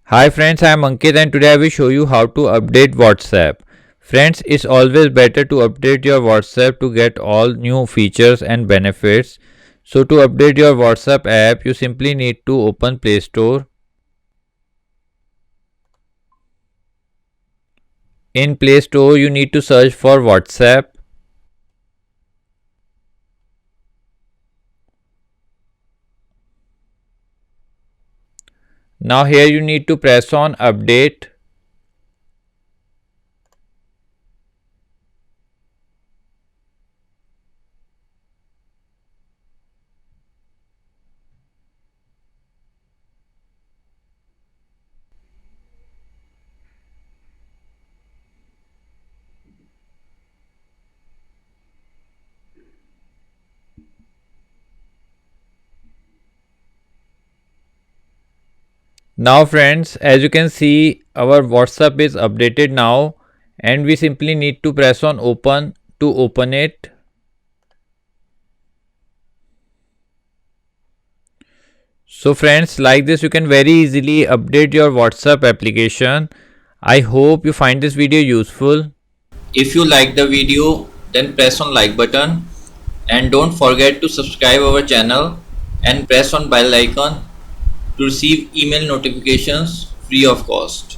Hi friends, I am Ankit and today I will show you how to update WhatsApp. Friends, it's always better to update your WhatsApp to get all new features and benefits. So to update your WhatsApp app, you simply need to open Play Store. In Play Store, you need to search for WhatsApp. Now here you need to press on update. Now friends, as you can see, our WhatsApp is updated now and we simply need to press on open to open it. So friends, like this you can very easily update your WhatsApp application. I hope you find this video useful. If you like the video, then press on like button and don't forget to subscribe our channel and press on bell icon to receive email notifications free of cost.